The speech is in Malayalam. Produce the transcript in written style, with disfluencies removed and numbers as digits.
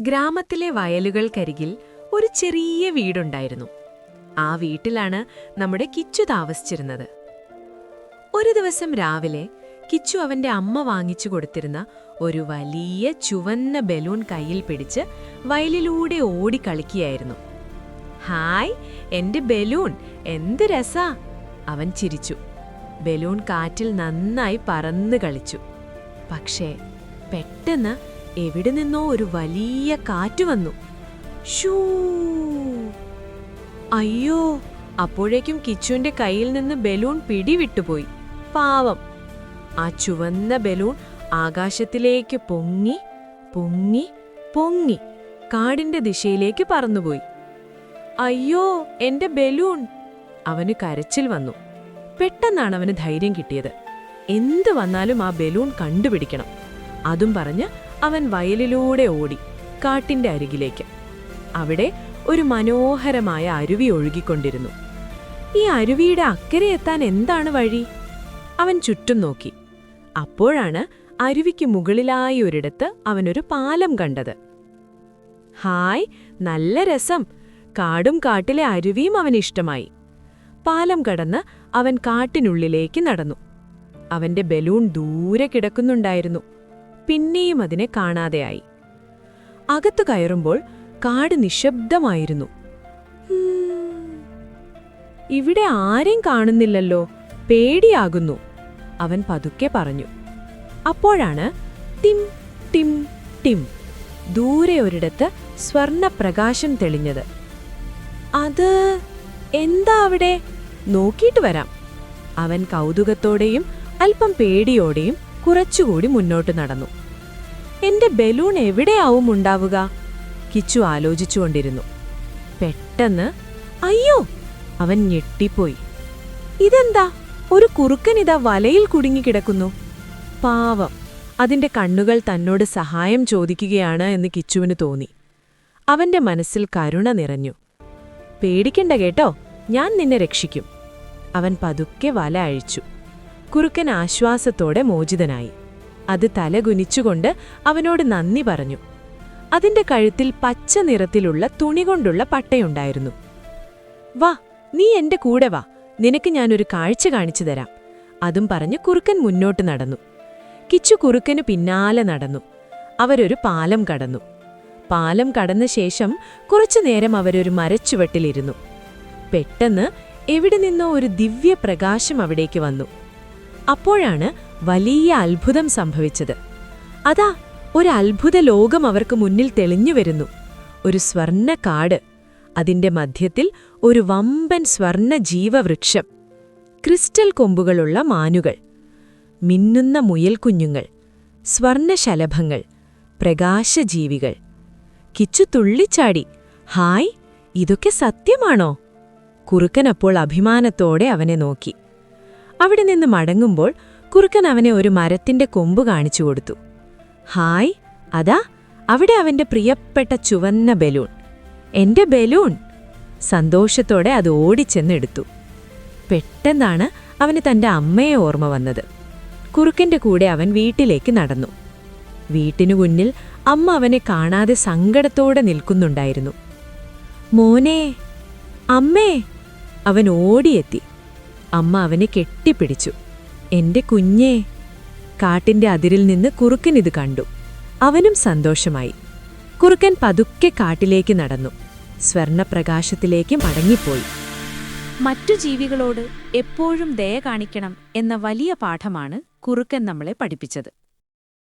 ഗ്രാമത്തിലെ വയലുകൾക്കരികിൽ ഒരു ചെറിയ വീടുണ്ടായിരുന്നു. ആ വീട്ടിലാണ് നമ്മുടെ കിച്ചു താമസിച്ചിരുന്നത്. ഒരു ദിവസം രാവിലെ കിച്ചു അവന്റെ അമ്മ വാങ്ങിച്ചു കൊടുത്തിരുന്ന ഒരു വലിയ ചുവന്ന ബലൂൺ കയ്യിൽ പിടിച്ച് വയലിലൂടെ ഓടിക്കളിക്കുകയായിരുന്നു. ഹായ്, എന്റെ ബലൂൺ, എന്ത് രസാ! അവൻ ചിരിച്ചു. ബലൂൺ കാറ്റിൽ നന്നായി പറന്നു കളിച്ചു. പക്ഷേ പെട്ടെന്ന് എവിടെ നിന്നോ ഒരു വലിയ കാറ്റ് വന്നു. ഷൂ! അയ്യോ! അപ്പോഴേക്കും കിച്ചുവിന്റെ കയ്യിൽ നിന്ന് ബലൂൺ പിടിവിട്ടുപോയി. പാവം! ആ ചുവന്ന ബലൂൺ ആകാശത്തിലേക്ക് പൊങ്ങി പൊങ്ങി പൊങ്ങി കാടിന്റെ ദിശയിലേക്ക് പറന്നുപോയി. അയ്യോ, എന്റെ ബലൂൺ! അവന് കരച്ചിൽ വന്നു. പെട്ടെന്നാണ് അവന് ധൈര്യം കിട്ടിയത്. എന്ത് വന്നാലും ആ ബലൂൺ കണ്ടുപിടിക്കണം. അതും പറഞ്ഞ് അവൻ വയലിലൂടെ ഓടി കാട്ടിന്റെ അരികിലേക്ക്. അവിടെ ഒരു മനോഹരമായ അരുവി ഒഴുകിക്കൊണ്ടിരുന്നു. ഈ അരുവിയുടെ അക്കരെ എത്താൻ എന്താണ് വഴി? അവൻ ചുറ്റും നോക്കി. അപ്പോഴാണ് അരുവിക്ക് മുകളിലായി ഒരിടത്ത് അവനൊരു പാലം കണ്ടത്. ഹായ്, നല്ല രസം! കാടും കാട്ടിലെ അരുവിയും അവനിഷ്ടമായി. പാലം കടന്ന് അവൻ കാട്ടിനുള്ളിലേക്ക് നടന്നു. അവന്റെ ബലൂൺ ദൂരെ കിടക്കുന്നുണ്ടായിരുന്നു. പിന്നെയും അതിനെ കാണാതെയായി. അകത്തു കയറുമ്പോൾ കാട് നിശബ്ദമായിരുന്നു. ഇവിടെ ആരെയും കാണുന്നില്ലല്ലോ, പേടിയാകുന്നു, അവൻ പതുക്കെ പറഞ്ഞു. അപ്പോഴാണ് ടിം ടിം ടിം ദൂരെ ഒരിടത്ത് സ്വർണപ്രകാശം തെളിഞ്ഞത്. അത് എന്താ അവിടെ? നോക്കിയിട്ട് വരാം. അവൻ കൗതുകത്തോടെയും അല്പം പേടിയോടെയും കുറച്ചുകൂടി മുന്നോട്ട് നടന്നു. എന്റെ ബലൂൺ എവിടെയാവും ഉണ്ടാവുക? കിച്ചു ആലോചിച്ചുകൊണ്ടിരുന്നു. പെട്ടെന്ന് അയ്യോ! അവൻ ഞെട്ടിപ്പോയി. ഇതെന്താ? ഒരു കുറുക്കനിതാ വലയിൽ കുടുങ്ങിക്കിടക്കുന്നു. പാവം, അതിന്റെ കണ്ണുകൾ തന്നോട് സഹായം ചോദിക്കുകയാണ് എന്ന് കിച്ചുവിന് തോന്നി. അവന്റെ മനസ്സിൽ കരുണ നിറഞ്ഞു. പേടിക്കണ്ട കേട്ടോ, ഞാൻ നിന്നെ രക്ഷിക്കും. അവൻ പതുക്കെ വല അഴിച്ചു. കുറുക്കൻ ആശ്വാസത്തോടെ മോചിതനായി. അത് തലകുനിച്ചുകൊണ്ട് അവനോട് നന്ദി പറഞ്ഞു. അതിന്റെ കഴുത്തിൽ പച്ച നിറത്തിലുള്ള തുണി കൊണ്ടുള്ള പട്ടയുണ്ടായിരുന്നു. വാ, നീ എന്റെ കൂടെ വാ, നിനക്ക് ഞാനൊരു കാഴ്ച കാണിച്ചു തരാം. അതും പറഞ്ഞ് കുറുക്കൻ മുന്നോട്ട് നടന്നു. കിച്ചു കുറുക്കനു പിന്നാലെ നടന്നു. അവരൊരു പാലം കടന്നു. പാലം കടന്ന ശേഷം കുറച്ചുനേരം അവരൊരു മരച്ചുവട്ടിലിരുന്നു. പെട്ടെന്ന് എവിടെ നിന്നോ ഒരു ദിവ്യപ്രകാശം അവിടേക്ക് വന്നു. അപ്പോഴാണ് വലിയ അത്ഭുതം സംഭവിച്ചത്. അതാ, ഒരു അത്ഭുത ലോകം അവർക്ക് മുന്നിൽ തെളിഞ്ഞു വരുന്നു. ഒരു സ്വർണ്ണ കാട്, അതിന്റെ മധ്യത്തിൽ ഒരു വമ്പൻ സ്വർണ്ണ ജീവവൃക്ഷം, ക്രിസ്റ്റൽ കൊമ്പുകളുള്ള മാനുകൾ, മിന്നുന്ന മുയൽക്കുഞ്ഞുങ്ങൾ, സ്വർണ്ണശലഭങ്ങൾ, പ്രകാശജീവികൾ. കിച്ചു തുള്ളിച്ചാടി. ഹായ്, ഇതൊക്കെ സത്യമാണോ? കുറുക്കൻ അപ്പോൾ അഭിമാനത്തോടെ അവനെ നോക്കി. അവിടെ നിന്ന് മടങ്ങുമ്പോൾ കുറുക്കൻ അവനെ ഒരു മരത്തിന്റെ കൊമ്പ് കാണിച്ചു കൊടുത്തു. ഹായ്, അതാ അവിടെ അവന്റെ പ്രിയപ്പെട്ട ചുവന്ന ബലൂൺ. എന്റെ ബലൂൺ! സന്തോഷത്തോടെ അത് ഓടിച്ചെന്നെടുത്തു. പെട്ടെന്നാണ് അവന് തന്റെ അമ്മയെ ഓർമ്മ വന്നത്. കുറുക്കന്റെ കൂടെ അവൻ വീട്ടിലേക്ക് നടന്നു. വീട്ടിനു മുന്നിൽ അമ്മ അവനെ കാണാതെ സങ്കടത്തോടെ നിൽക്കുന്നുണ്ടായിരുന്നു. മോനേ, അമ്മേ! അവൻ ഓടിയെത്തി. അമ്മ അവനെ കെട്ടിപ്പിടിച്ചു. എന്റെ കുഞ്ഞേ! കാട്ടിന്റെ അതിരിൽ നിന്ന് കുറുക്കൻ ഇത് കണ്ടു. അവനും സന്തോഷമായി. കുറുക്കൻ പതുക്കെ കാട്ടിലേക്ക് നടന്നു. സ്വർണപ്രകാശത്തിലേക്ക് മടങ്ങിപ്പോയി. മറ്റു ജീവികളോട് എപ്പോഴും ദയ കാണിക്കണം എന്ന വലിയ പാഠമാണ് കുറുക്കൻ നമ്മളെ പഠിപ്പിച്ചത്.